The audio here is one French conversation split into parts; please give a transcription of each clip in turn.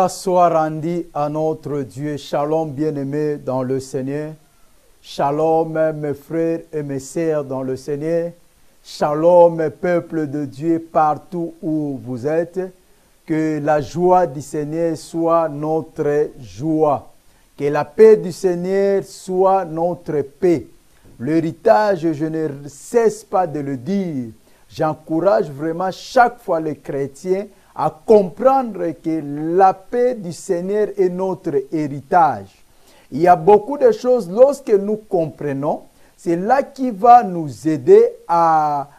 Gloire soit rendue à notre Dieu. Shalom, bien-aimés dans le Seigneur. Shalom, mes frères et mes sœurs dans le Seigneur. Shalom, peuple de Dieu, partout où vous êtes. Que la joie du Seigneur soit notre joie. Que la paix du Seigneur soit notre paix. L'héritage, je ne cesse pas de le dire. J'encourage vraiment chaque fois les chrétiens à comprendre que la paix du Seigneur est notre héritage. Il y a beaucoup de choses, lorsque nous comprenons, c'est là qui va nous aider à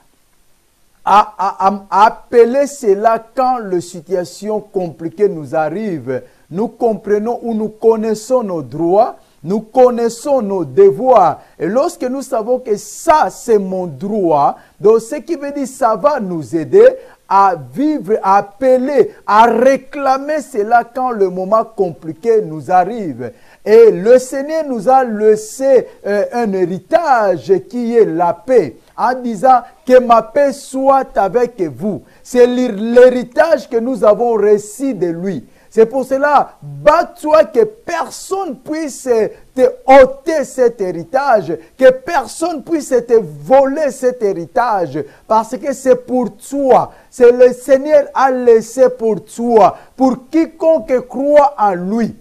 appeler cela quand les situations compliquées nous arrivent. Nous comprenons ou nous connaissons nos droits, nous connaissons nos devoirs. Et lorsque nous savons que ça, c'est mon droit, donc ce qui veut dire ça va nous aider à vivre, à appeler, à réclamer cela quand le moment compliqué nous arrive. Et le Seigneur nous a laissé un héritage qui est la paix, en disant que ma paix soit avec vous. C'est l'héritage que nous avons reçu de lui. C'est pour cela, bats-toi que personne puisse te ôter cet héritage, que personne puisse te voler cet héritage, parce que c'est pour toi. C'est le Seigneur a laissé pour toi, pour quiconque croit en lui.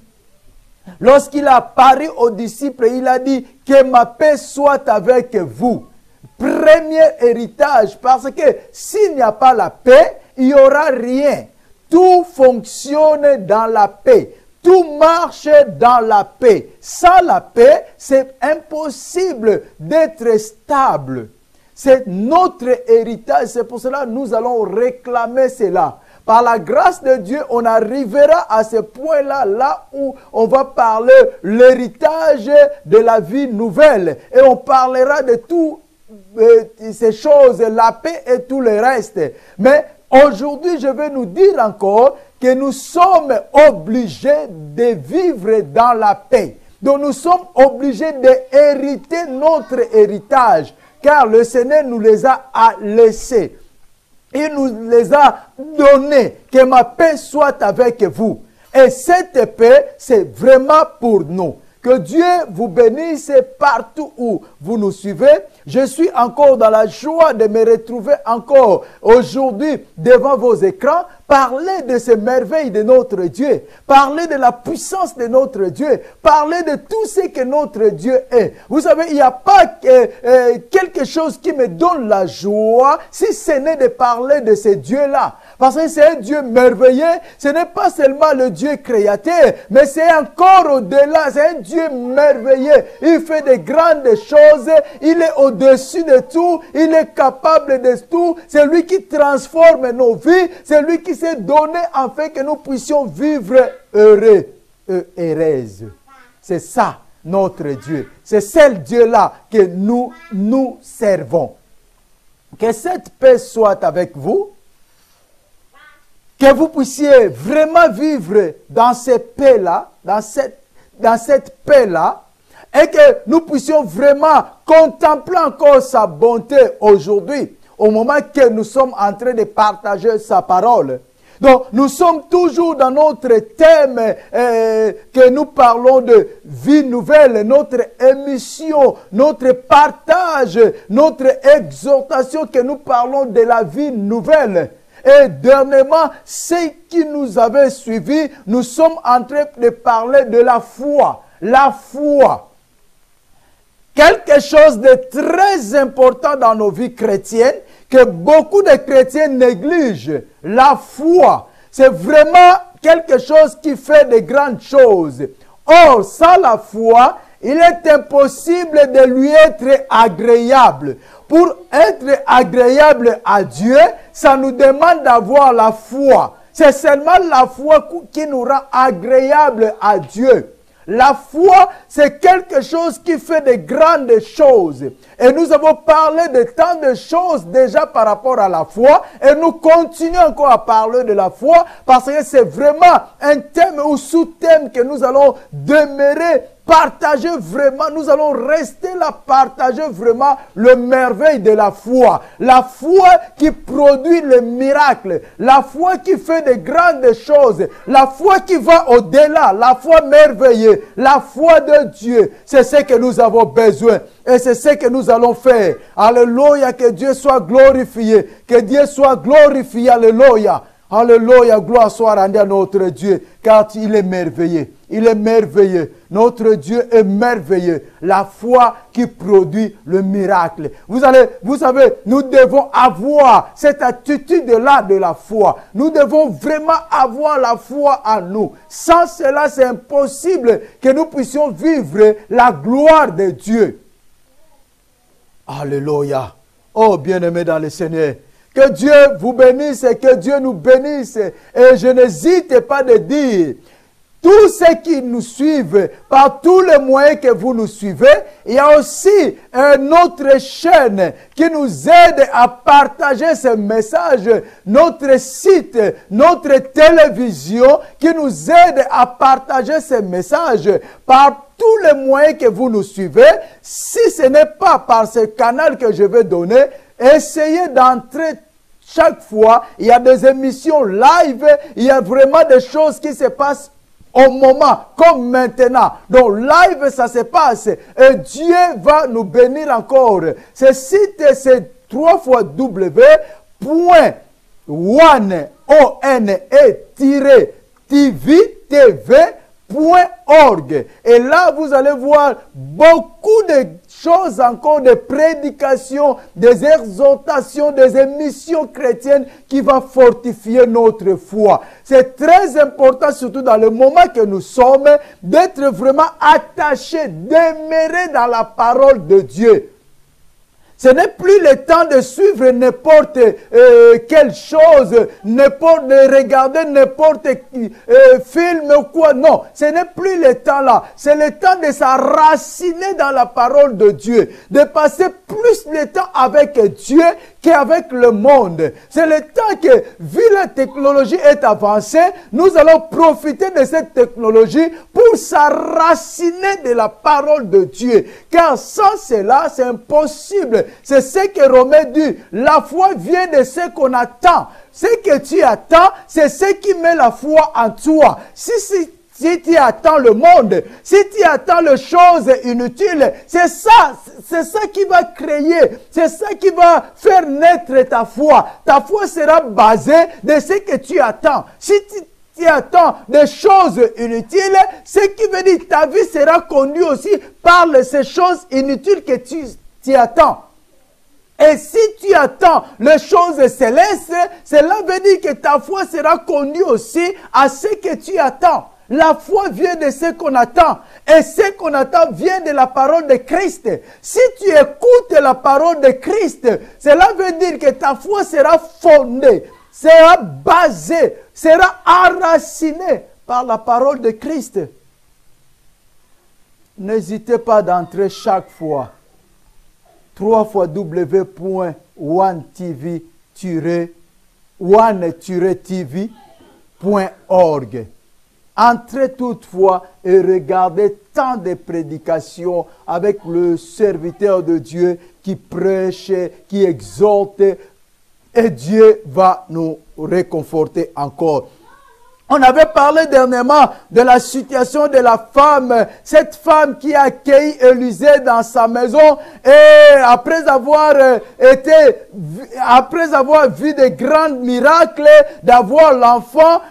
Lorsqu'il a parlé aux disciples, il a dit que ma paix soit avec vous. Premier héritage, parce que s'il n'y a pas la paix, il n'y aura rien. Tout fonctionne dans la paix. Tout marche dans la paix. Sans la paix, c'est impossible d'être stable. C'est notre héritage. C'est pour cela que nous allons réclamer cela. Par la grâce de Dieu, on arrivera à ce point-là, là où on va parler l'héritage de la vie nouvelle. Et on parlera de toutes ces choses, la paix et tout le reste. Mais aujourd'hui, je vais nous dire encore que nous sommes obligés de vivre dans la paix. Donc nous sommes obligés d'hériter notre héritage, car le Seigneur nous les a laissés. Il nous les a donnés. Que ma paix soit avec vous. Et cette paix, c'est vraiment pour nous. Que Dieu vous bénisse partout où vous nous suivez. Je suis encore dans la joie de me retrouver encore aujourd'hui devant vos écrans. Parler de ces merveilles de notre Dieu. Parler de la puissance de notre Dieu. Parler de tout ce que notre Dieu est. Vous savez, il n'y a pas quelque chose qui me donne la joie si ce n'est de parler de ce Dieu-là. Parce que c'est un Dieu merveilleux. Ce n'est pas seulement le Dieu créateur, mais c'est encore au-delà. C'est un Dieu merveilleux. Il fait de grandes choses. Il est au-dessus de tout. Il est capable de tout. C'est lui qui transforme nos vies. C'est lui qui s'est donné afin que nous puissions vivre heureux et heureuses. C'est ça, notre Dieu. C'est ce Dieu-là que nous servons. Que cette paix soit avec vous. Que vous puissiez vraiment vivre dans cette paix-là, dans cette paix-là, et que nous puissions vraiment contempler encore sa bonté aujourd'hui, au moment que nous sommes en train de partager sa parole. Donc, nous sommes toujours dans notre thème que nous parlons de vie nouvelle, notre émission, notre partage, notre exhortation que nous parlons de la vie nouvelle. Et dernièrement, ceux qui nous avaient suivis, nous sommes en train de parler de la foi. La foi. Quelque chose de très important dans nos vies chrétiennes que beaucoup de chrétiens négligent. La foi. C'est vraiment quelque chose qui fait de grandes choses. Or, sans la foi, il est impossible de lui être agréable. Pour être agréable à Dieu, ça nous demande d'avoir la foi. C'est seulement la foi qui nous rend agréable à Dieu. La foi, c'est quelque chose qui fait de grandes choses. Et nous avons parlé de tant de choses déjà par rapport à la foi. Et nous continuons encore à parler de la foi parce que c'est vraiment un thème ou sous-thème que nous allons demeurer partager vraiment, nous allons rester là, partager vraiment le merveille de la foi. La foi qui produit le miracle, la foi qui fait de grandes choses, la foi qui va au-delà, la foi merveilleuse, la foi de Dieu. C'est ce que nous avons besoin et c'est ce que nous allons faire. Alléluia, que Dieu soit glorifié, que Dieu soit glorifié, alléluia. Alléluia, gloire soit rendue à notre Dieu, car il est merveilleux. Il est merveilleux. Notre Dieu est merveilleux. La foi qui produit le miracle. Vous savez, nous devons avoir cette attitude-là de la foi. Nous devons vraiment avoir la foi en nous. Sans cela, c'est impossible que nous puissions vivre la gloire de Dieu. Alléluia. Oh, bien-aimés dans le Seigneur. Que Dieu vous bénisse et que Dieu nous bénisse. Et je n'hésite pas de dire, tous ceux qui nous suivent, par tous les moyens que vous nous suivez, il y a aussi notre chaîne qui nous aide à partager ce message, notre site, notre télévision qui nous aide à partager ce message par tous les moyens que vous nous suivez. Si ce n'est pas par ce canal que je vais donner, essayez d'entrer chaque fois. Il y a des émissions live, il y a vraiment des choses qui se passent au moment, comme maintenant. Donc, live, ça se passe. Et Dieu va nous bénir encore. Ce site, c'est www.one-tv.org. Et là, vous allez voir beaucoup de choses encore, des prédications, des exhortations, des émissions chrétiennes qui vont fortifier notre foi. C'est très important, surtout dans le moment que nous sommes, d'être vraiment attachés, demeurer dans la parole de Dieu. Ce n'est plus le temps de suivre n'importe quelle chose, de regarder n'importe film ou quoi. Non, ce n'est plus le temps là. C'est le temps de s'enraciner dans la parole de Dieu. De passer plus de temps avec Dieu qu'avec le monde. C'est le temps que, vu la technologie est avancée, nous allons profiter de cette technologie pour s'enraciner de la parole de Dieu. Car sans cela, c'est impossible. C'est ce que Romain dit. La foi vient de ce qu'on attend. Ce que tu attends, c'est ce qui met la foi en toi. Si tu attends le monde, si tu attends les choses inutiles, c'est ça qui va créer, c'est ça qui va faire naître ta foi. Ta foi sera basée de ce que tu attends. Si tu attends des choses inutiles, ce qui veut dire que ta vie sera conduite aussi par ces choses inutiles que tu attends. Et si tu attends les choses célestes, cela veut dire que ta foi sera conduite aussi à ce que tu attends. La foi vient de ce qu'on attend. Et ce qu'on attend vient de la parole de Christ. Si tu écoutes la parole de Christ, cela veut dire que ta foi sera fondée, sera basée, sera enracinée par la parole de Christ. N'hésitez pas d'entrer chaque fois. www.one-tv.org. Entrez toutefois et regardez tant de prédications avec le serviteur de Dieu qui prêche, qui exhorte, et Dieu va nous réconforter encore. On avait parlé dernièrement de la situation de la femme, cette femme qui a accueilli Élisée dans sa maison et après avoir vu de grands miracles, d'avoir l'enfant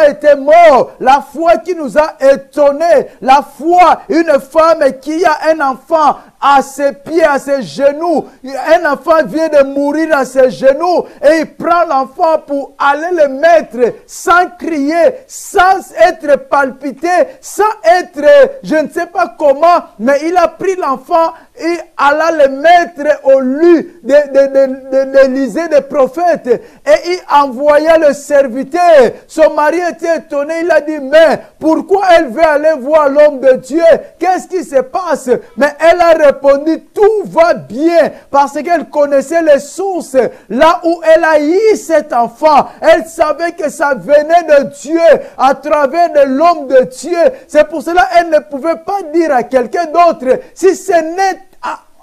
était mort. La foi qui nous a étonnés, la foi, une femme qui a un enfant à ses pieds, à ses genoux. Un enfant vient de mourir à ses genoux et il prend l'enfant pour aller le mettre sans crier, sans être palpité, sans être, je ne sais pas comment, mais il a pris l'enfant il alla le mettre au lieu d'Élisée, des prophètes, et il envoya le serviteur. Son mari était étonné, il a dit, mais pourquoi elle veut aller voir l'homme de Dieu? Qu'est-ce qui se passe? Mais elle a répondu, tout va bien, parce qu'elle connaissait les sources. Là où elle a eu cet enfant, elle savait que ça venait de Dieu, à travers de l'homme de Dieu. C'est pour cela qu'elle ne pouvait pas dire à quelqu'un d'autre, si ce n'est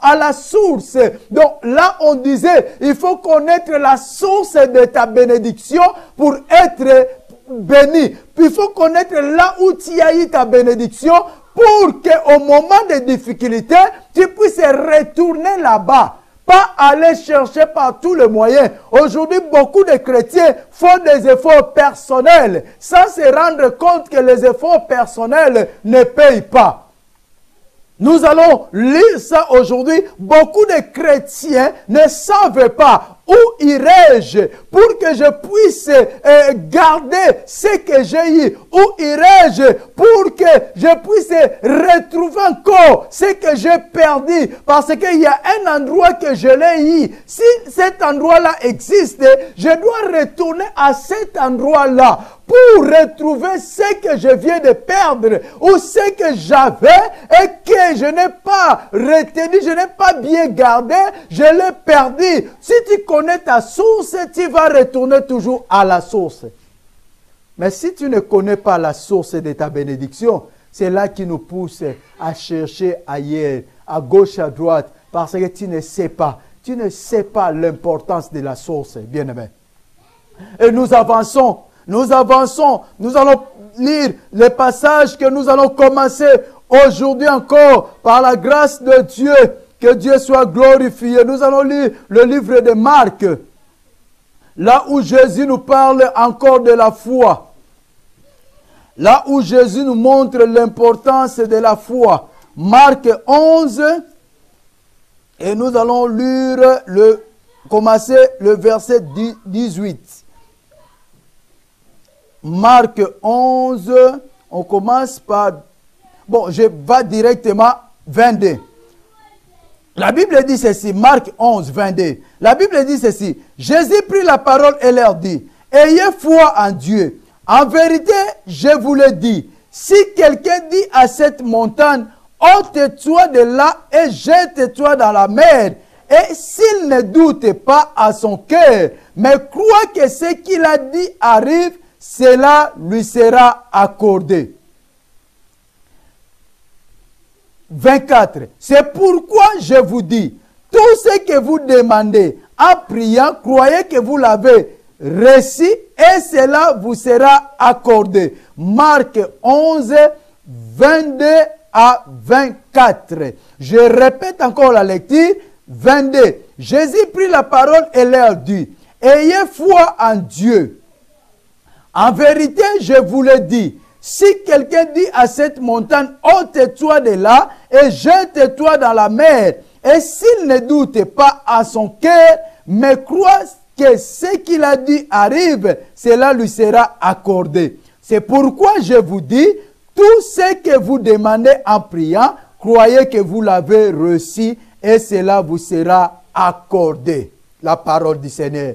à la source. Donc là, on disait, il faut connaître la source de ta bénédiction pour être béni. Puis il faut connaître là où tu as eu ta bénédiction pour qu'au moment des difficultés, tu puisses retourner là-bas. Pas aller chercher par tous les moyens. Aujourd'hui, beaucoup de chrétiens font des efforts personnels sans se rendre compte que les efforts personnels ne payent pas. Nous allons lire ça aujourd'hui. Beaucoup de chrétiens ne savent pas où irai-je pour que je puisse garder ce que j'ai eu. Où irai-je pour que je puisse retrouver encore ce que j'ai perdu. Parce qu'il y a un endroit que je l'ai eu. Si cet endroit-là existe, je dois retourner à cet endroit-là pour retrouver ce que je viens de perdre ou ce que j'avais et que je n'ai pas retenu, je n'ai pas bien gardé, je l'ai perdu. Si tu connais ta source, tu vas retourner toujours à la source. Mais si tu ne connais pas la source de ta bénédiction, c'est là qui nous pousse à chercher ailleurs, à gauche, à droite, parce que tu ne sais pas. Tu ne sais pas l'importance de la source, bien-aimé. Et nous avançons. Nous allons lire les passages que nous allons commencer aujourd'hui encore par la grâce de Dieu. Que Dieu soit glorifié. Nous allons lire le livre de Marc. Là où Jésus nous parle encore de la foi. Là où Jésus nous montre l'importance de la foi. Marc 11. Et nous allons lire commencer le verset 18. Marc 11, on commence par... Bon, je vais directement 22. La Bible dit ceci, Marc 11, 22. La Bible dit ceci, Jésus prit la parole et leur dit, ayez foi en Dieu. En vérité, je vous le dis, si quelqu'un dit à cette montagne, ôte-toi de là et jette-toi dans la mer, et s'il ne doute pas à son cœur, mais croit que ce qu'il a dit arrive, cela lui sera accordé. 24. C'est pourquoi je vous dis, tout ce que vous demandez en priant, croyez que vous l'avez reçu et cela vous sera accordé. Marc 11, 22 à 24. Je répète encore la lecture. 22. Jésus prit la parole et leur dit, ayez foi en Dieu. En vérité, je vous le dis, si quelqu'un dit à cette montagne, ôte-toi de là et jette-toi dans la mer, et s'il ne doute pas à son cœur, mais croit que ce qu'il a dit arrive, cela lui sera accordé. C'est pourquoi je vous dis, tout ce que vous demandez en priant, croyez que vous l'avez reçu et cela vous sera accordé. La parole du Seigneur.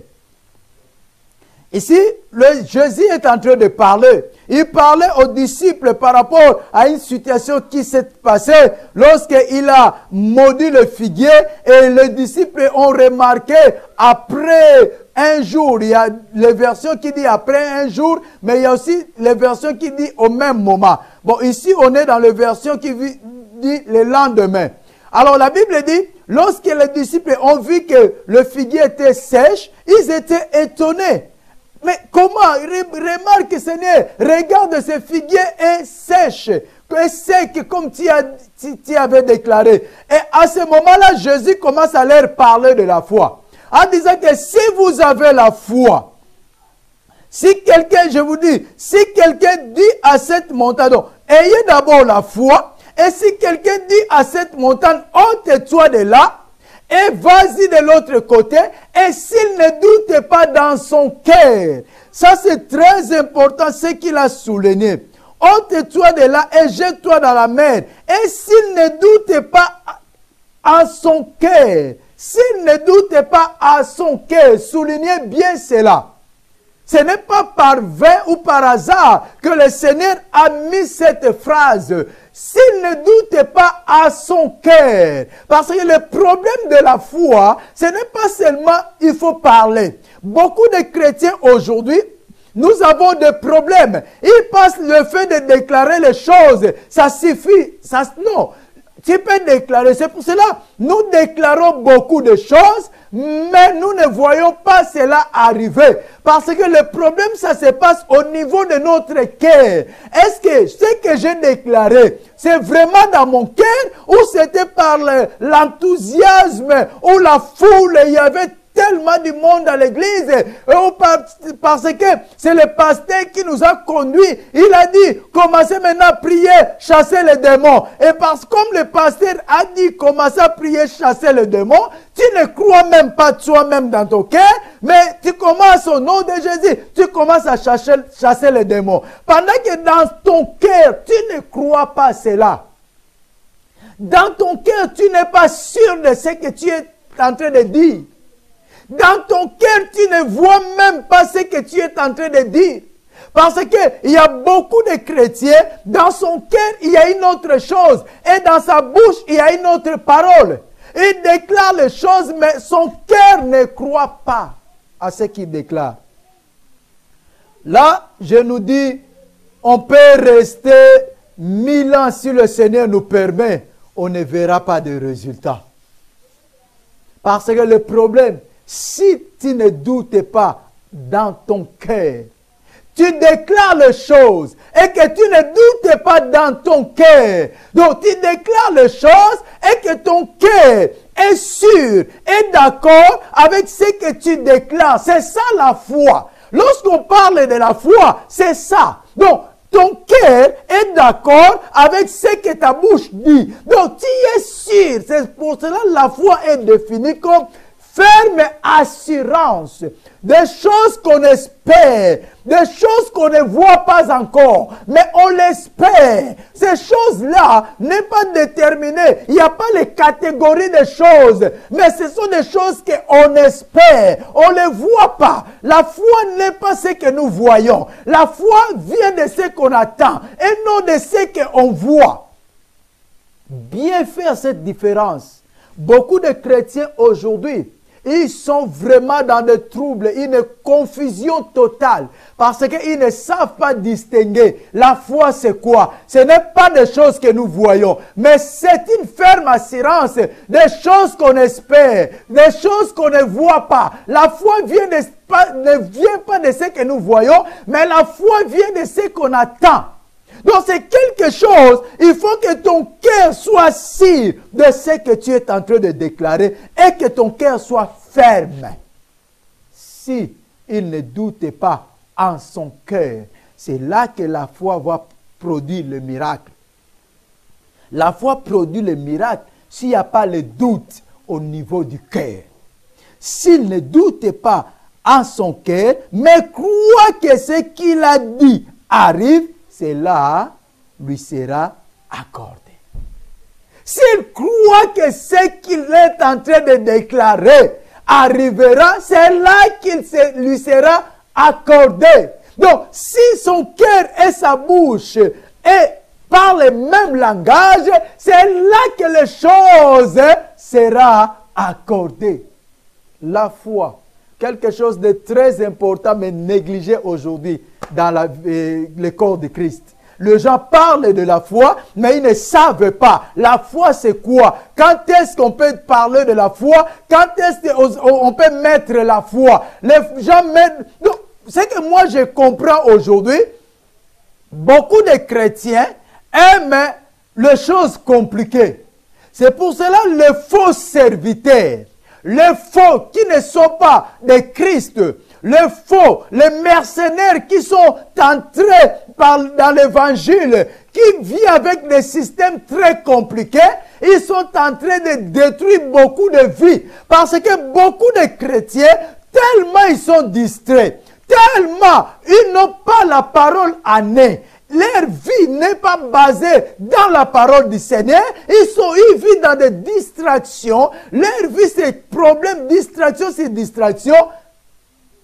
Ici, Jésus est en train de parler. Il parlait aux disciples par rapport à une situation qui s'est passée lorsqu'il a maudit le figuier et les disciples ont remarqué après un jour. Il y a les versions qui disent après un jour, mais il y a aussi les versions qui disent au même moment. Bon, ici, on est dans les versions qui dit le lendemain. Alors, la Bible dit, lorsque les disciples ont vu que le figuier était sèche, ils étaient étonnés. Mais comment? Remarque, Seigneur, regarde, ce figuier est sèche, est sec, comme tu avais déclaré. Et à ce moment-là, Jésus commence à leur parler de la foi. En disant que si vous avez la foi, si quelqu'un, je vous dis, si quelqu'un dit à cette montagne, donc, ayez d'abord la foi, et si quelqu'un dit à cette montagne, ôte-toi de là, et vas-y de l'autre côté, et s'il ne doute pas dans son cœur, ça c'est très important ce qu'il a souligné. Ôte-toi de là et jette-toi dans la mer. Et s'il ne doute pas en son cœur. S'il ne doute pas à son cœur, soulignez bien cela. Ce n'est pas par vain ou par hasard que le Seigneur a mis cette phrase. S'il ne doute pas à son cœur. Parce que le problème de la foi, ce n'est pas seulement il faut parler. Beaucoup de chrétiens aujourd'hui, nous avons des problèmes. Ils pensent le fait de déclarer les choses, ça suffit. Non. Tu peux déclarer, c'est pour cela nous déclarons beaucoup de choses, mais nous ne voyons pas cela arriver. Parce que le problème, ça se passe au niveau de notre cœur. Est-ce que ce que j'ai déclaré, c'est vraiment dans mon cœur ou c'était par l'enthousiasme ou la foule, il y avait tellement du monde dans l'église, parce que c'est le pasteur qui nous a conduits. Il a dit, commencez maintenant à prier, chasser les démons. Et parce que comme le pasteur a dit, commencez à prier, chasser les démons, tu ne crois même pas toi-même dans ton cœur, mais tu commences au nom de Jésus, tu commences à chasser les démons. Pendant que dans ton cœur, tu ne crois pas cela. Dans ton cœur, tu n'es pas sûr de ce que tu es en train de dire. Dans ton cœur, tu ne vois même pas ce que tu es en train de dire. Parce qu'il y a beaucoup de chrétiens, dans son cœur, il y a une autre chose. Et dans sa bouche, il y a une autre parole. Il déclare les choses, mais son cœur ne croit pas à ce qu'il déclare. Là, je nous dis, on peut rester 1000 ans si le Seigneur nous permet, on ne verra pas de résultats. Parce que le problème, si tu ne doutes pas dans ton cœur, tu déclares les choses et que tu ne doutes pas dans ton cœur. Donc tu déclares les choses et que ton cœur est sûr et d'accord avec ce que tu déclares. C'est ça la foi. Lorsqu'on parle de la foi, c'est ça. Donc ton cœur est d'accord avec ce que ta bouche dit. Donc tu es sûr. C'est pour cela que la foi est définie comme ferme assurance, des choses qu'on espère, des choses qu'on ne voit pas encore, mais on l'espère. Ces choses-là n'est pas déterminées. Il n'y a pas les catégories de choses, mais ce sont des choses qu'on espère. On ne les voit pas. La foi n'est pas ce que nous voyons. La foi vient de ce qu'on attend et non de ce qu'on voit. Bien faire cette différence. Beaucoup de chrétiens aujourd'hui, ils sont vraiment dans des troubles, une confusion totale. Parce qu'ils ne savent pas distinguer. La foi, c'est quoi? Ce n'est pas des choses que nous voyons. Mais c'est une ferme assurance des choses qu'on espère. Des choses qu'on ne voit pas. La foi ne vient pas de ce que nous voyons. Mais la foi vient de ce qu'on attend. Donc c'est quelque chose, il faut que ton cœur soit sûr de ce que tu es en train de déclarer et que ton cœur soit ferme. Si il ne doute pas en son cœur, c'est là que la foi va produire le miracle. La foi produit le miracle s'il n'y a pas le doute au niveau du cœur. S'il ne doute pas en son cœur, mais croit que ce qu'il a dit arrive, cela lui sera accordé. S'il croit que ce qu'il est en train de déclarer arrivera, c'est là qu'il lui sera accordé. Donc, si son cœur et sa bouche parlent le même langage, c'est là que les choses seront accordées. La foi, quelque chose de très important mais négligé aujourd'hui dans le corps de Christ. Les gens parlent de la foi, mais ils ne savent pas. La foi, c'est quoi? Quand est-ce qu'on peut parler de la foi? Quand est-ce qu'on peut mettre la foi? Les gens mettent... Donc, ce que moi je comprends aujourd'hui, beaucoup de chrétiens aiment les choses compliquées. C'est pour cela les faux serviteurs, les faux qui ne sont pas de Christ, les faux, les mercenaires qui sont entrés dans l'évangile, qui vivent avec des systèmes très compliqués, ils sont en train de détruire beaucoup de vies. Parce que beaucoup de chrétiens, tellement ils sont distraits, tellement ils n'ont pas la parole en eux, leur vie n'est pas basée dans la parole du Seigneur. Ils vivent dans des distractions. Leur vie, c'est problème, distraction sur distraction.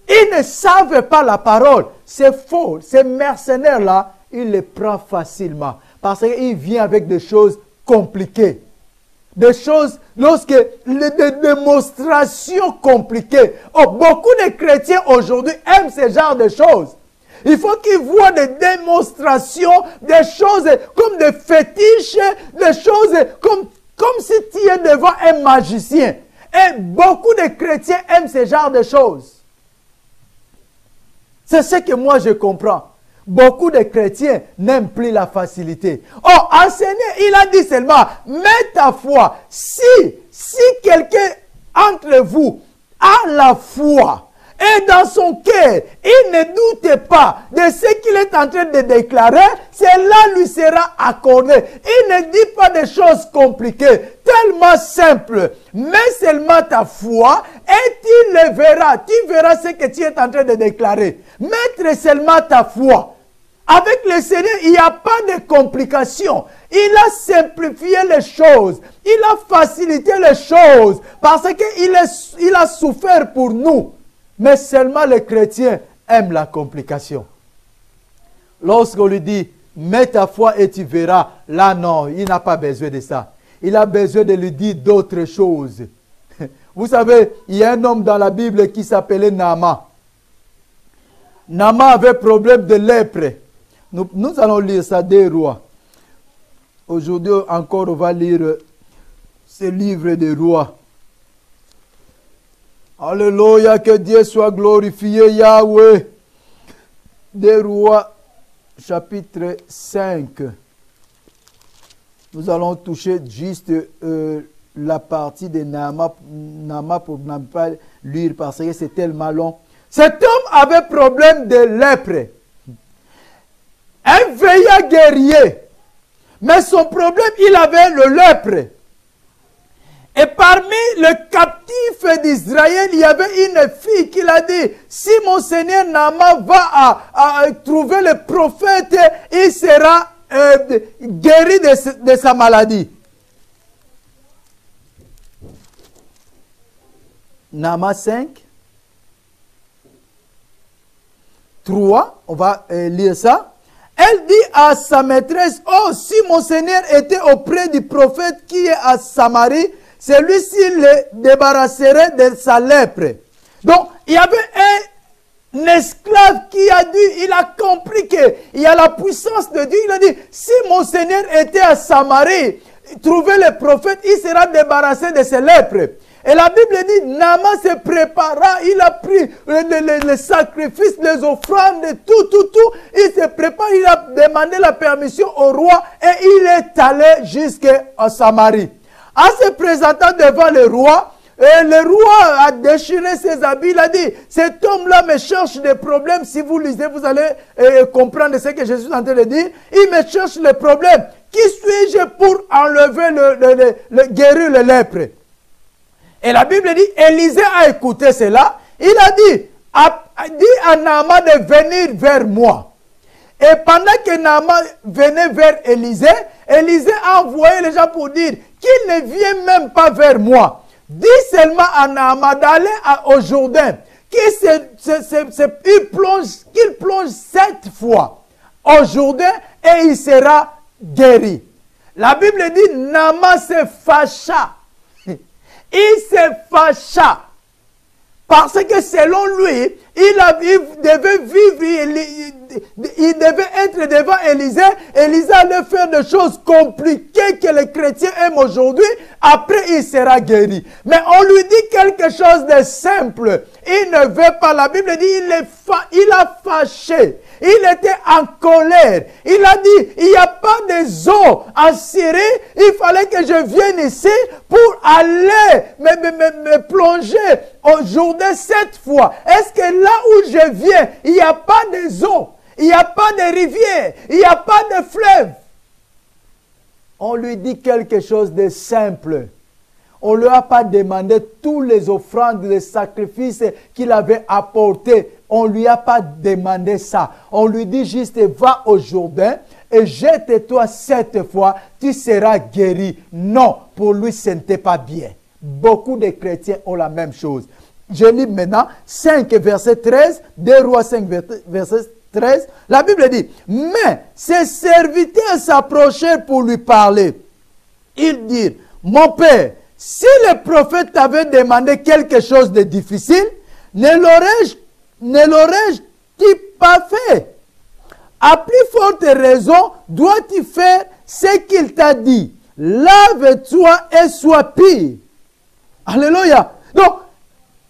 Ils ne savent pas la parole. C'est faux. Ces mercenaires-là, ils les prennent facilement. Parce qu'ils viennent avec des choses compliquées. Des choses, des démonstrations compliquées. Oh, beaucoup de chrétiens aujourd'hui aiment ce genre de choses. Il faut qu'ils voient des démonstrations, des choses comme des fétiches, des choses comme si tu es devant un magicien. Et beaucoup de chrétiens aiment ce genre de choses. C'est ce que moi je comprends. Beaucoup de chrétiens n'aiment plus la facilité. Oh, enseigner, il a dit seulement, mets ta foi. Si quelqu'un entre vous a la foi, et dans son cœur, il ne doute pas de ce qu'il est en train de déclarer, cela lui sera accordé. Il ne dit pas des choses compliquées, tellement simples. Mets seulement ta foi et tu le verras. Tu verras ce que tu es en train de déclarer. Mettre seulement ta foi. Avec le Seigneur, il n'y a pas de complications. Il a simplifié les choses. Il a facilité les choses parce qu'il a souffert pour nous. Mais seulement les chrétiens aiment la complication. Lorsqu'on lui dit, mets ta foi et tu verras, là non, il n'a pas besoin de ça. Il a besoin de lui dire d'autres choses. Vous savez, il y a un homme dans la Bible qui s'appelait Naaman. Naaman avait problème de lèpre. Nous allons lire ça des rois. Aujourd'hui encore, on va lire ce livre des rois. Alléluia, que Dieu soit glorifié, Yahweh. Des rois, chapitre 5. Nous allons toucher juste la partie de Naaman pour ne pas lire parce que c'est tellement long. Cet homme avait problème de lèpre. Un veillant guerrier. Mais son problème, il avait le lèpre. Et parmi les captifs d'Israël, il y avait une fille qui l'a dit, si mon Seigneur Naaman va à trouver le prophète, il sera guéri de sa maladie. Naaman 5. 3, on va lire ça. Elle dit à sa maîtresse, oh, si mon Seigneur était auprès du prophète qui est à Samarie, celui-ci le débarrasserait de sa lèpre. Donc, il y avait un esclave qui a dit, il a compris qu'il y a la puissance de Dieu. Il a dit, si mon Seigneur était à Samarie, trouver le prophète, il sera débarrassé de ses lèpres. Et la Bible dit, Naaman se prépara, il a pris les sacrifices, les offrandes, tout. Il se prépare, il a demandé la permission au roi et il est allé jusqu'à Samarie. En se présentant devant le roi a déchiré ses habits, il a dit, cet homme-là me cherche des problèmes. Si vous lisez, vous allez comprendre ce que Jésus est en train de dire. Il me cherche les problèmes. Qui suis-je pour enlever guérir le lèpre? Et la Bible dit, Élisée a écouté cela. Il a dit à Naaman de venir vers moi. Et pendant que Naaman venait vers Élisée, Élisée a envoyé les gens pour dire qu'il ne vient même pas vers moi. Dis seulement à Naaman d'aller au Jourdain, qu'il plonge 7 fois au Jourdain et il sera guéri. La Bible dit, Naaman se fâcha. Il se fâcha. Parce que selon lui, il devait vivre, il devait être devant Élisée. Élisée allait faire des choses compliquées que les chrétiens aiment aujourd'hui. Après, il sera guéri. Mais on lui dit quelque chose de simple. Il ne veut pas. La Bible dit, il a fâché. Il était en colère. Il a dit, il n'y a pas de eau en Syrie. Il fallait que je vienne ici pour aller me plonger au Jourdain 7 fois. Est-ce que là où je viens, il n'y a pas de eau, il n'y a pas de rivière, il n'y a pas de fleuve? On lui dit quelque chose de simple. On ne lui a pas demandé tous les offrandes, les sacrifices qu'il avait apportés. On ne lui a pas demandé ça. On lui dit juste, va au Jourdain et jette-toi 7 fois, tu seras guéri. Non, pour lui, ce n'était pas bien. Beaucoup de chrétiens ont la même chose. Je lis maintenant 5 verset 13, 2 Rois 5 verset 13. La Bible dit, mais ses serviteurs s'approchèrent pour lui parler. Ils dirent, mon père, si le prophète t'avait demandé quelque chose de difficile, ne l'aurais-je pas fait? À plus forte raison, dois-tu faire ce qu'il t'a dit? Lave-toi et sois pire. Alléluia. Donc,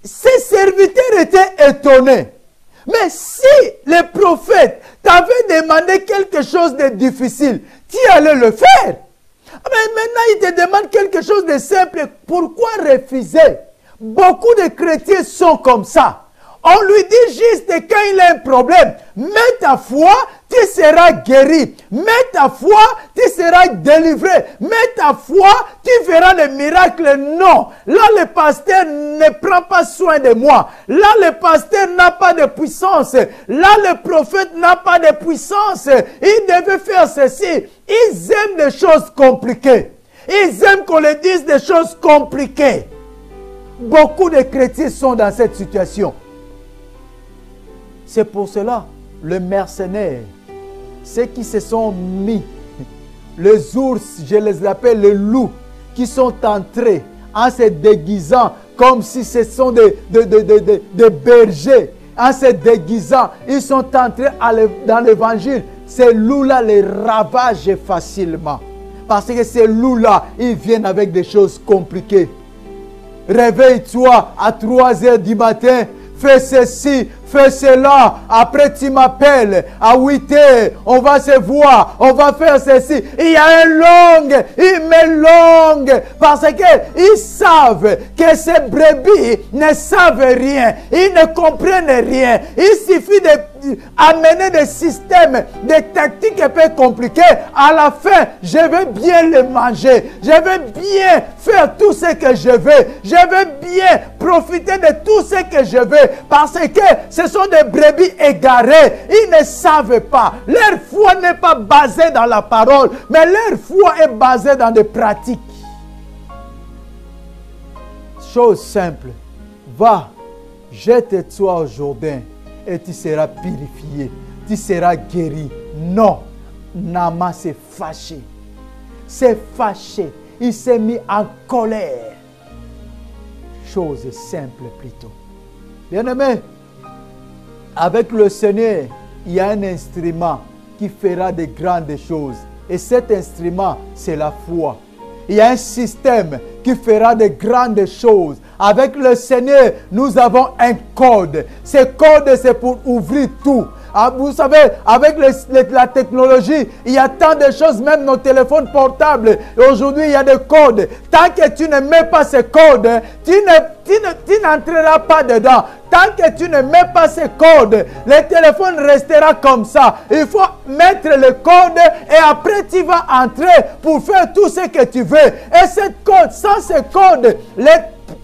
ses serviteurs étaient étonnés. Mais si le prophète t'avait demandé quelque chose de difficile, tu allais le faire. Mais maintenant, il te demande quelque chose de simple. Pourquoi refuser? Beaucoup de chrétiens sont comme ça. On lui dit juste quand il a un problème, mets ta foi, tu seras guéri. Mets ta foi, tu seras délivré. Mets ta foi, tu verras le miracle. Non. Là, le pasteur ne prend pas soin de moi. Là, le pasteur n'a pas de puissance. Là, le prophète n'a pas de puissance. Il devait faire ceci. Ils aiment des choses compliquées. Ils aiment qu'on leur dise des choses compliquées. Beaucoup de chrétiens sont dans cette situation. C'est pour cela, les mercenaires, ceux qui se sont mis, les ours, je les appelle les loups, qui sont entrés en se déguisant comme si ce sont des bergers, en se déguisant, ils sont entrés dans l'évangile. Ces loups-là les ravagent facilement. Parce que ces loups-là, ils viennent avec des choses compliquées. Réveille-toi à 3 heures du matin. Fais ceci, fais cela. Après, tu m'appelles. À 8 heures, on va se voir. On va faire ceci. Il y a un long, il met long. Parce qu'ils savent que ces brebis ne savent rien. Ils ne comprennent rien. Il suffit d'amener des systèmes, des tactiques un peu compliquées. À la fin, je vais bien le manger. Je vais bien faire tout ce que je veux. Je vais bien profiter de tout ce que je veux. Parce que ce sont des brebis égarées. Ils ne savent pas. Leur foi n'est pas basée dans la parole, mais leur foi est basée dans des pratiques. Chose simple. Va, jette-toi au Jourdain et tu seras purifié. Tu seras guéri. Non. Naaman s'est fâché. S'est fâché. Il s'est mis en colère. Chose simple plutôt. Bien-aimé, avec le Seigneur, il y a un instrument qui fera de grandes choses. Et cet instrument, c'est la foi. Il y a un système qui fera de grandes choses. Avec le Seigneur, nous avons un code. Ce code, c'est pour ouvrir tout. Vous savez, avec la technologie, il y a tant de choses, même nos téléphones portables. Aujourd'hui, il y a des codes. Tant que tu ne mets pas ce code, tu n'entreras pas dedans. Tant que tu ne mets pas ce code, le téléphone restera comme ça. Il faut mettre le code et après tu vas entrer pour faire tout ce que tu veux. Et ce code, sans ce code, le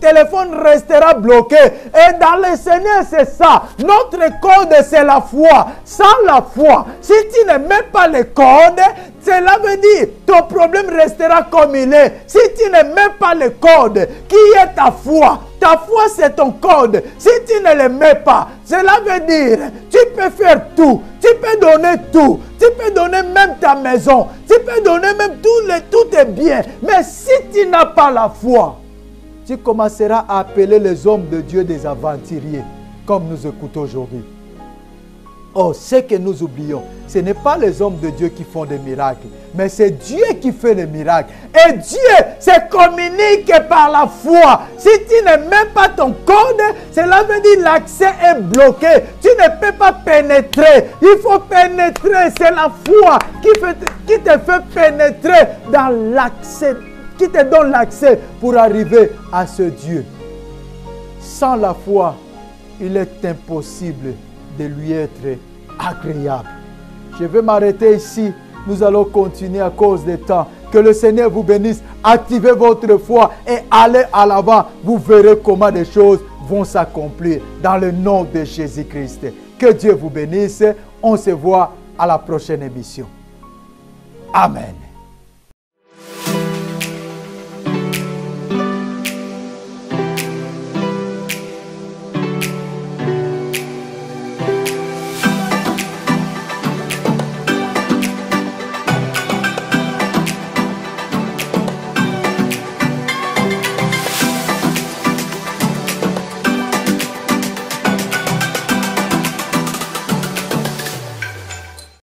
téléphone restera bloqué. Et dans le Seigneur, c'est ça. Notre code, c'est la foi. Sans la foi, si tu ne mets pas le code, cela veut dire ton problème restera comme il est. Si tu ne mets pas le code, qui est ta foi? Ta foi, c'est ton code. Si tu ne le mets pas, cela veut dire tu peux faire tout. Tu peux donner tout. Tu peux donner même ta maison. Tu peux donner même tous tes biens. Mais si tu n'as pas la foi, tu commenceras à appeler les hommes de Dieu des aventuriers, comme nous écoutons aujourd'hui. Oh, ce que nous oublions, ce n'est pas les hommes de Dieu qui font des miracles, mais c'est Dieu qui fait les miracles. Et Dieu se communique par la foi. Si tu ne mets pas ton code, cela veut dire l'accès est bloqué. Tu ne peux pas pénétrer. Il faut pénétrer. C'est la foi qui te fait pénétrer dans l'accès, qui te donne l'accès pour arriver à ce Dieu. Sans la foi, il est impossible de lui être agréable. Je vais m'arrêter ici. Nous allons continuer à cause du temps. Que le Seigneur vous bénisse. Activez votre foi et allez à l'avant. Vous verrez comment des choses vont s'accomplir dans le nom de Jésus-Christ. Que Dieu vous bénisse. On se voit à la prochaine émission. Amen.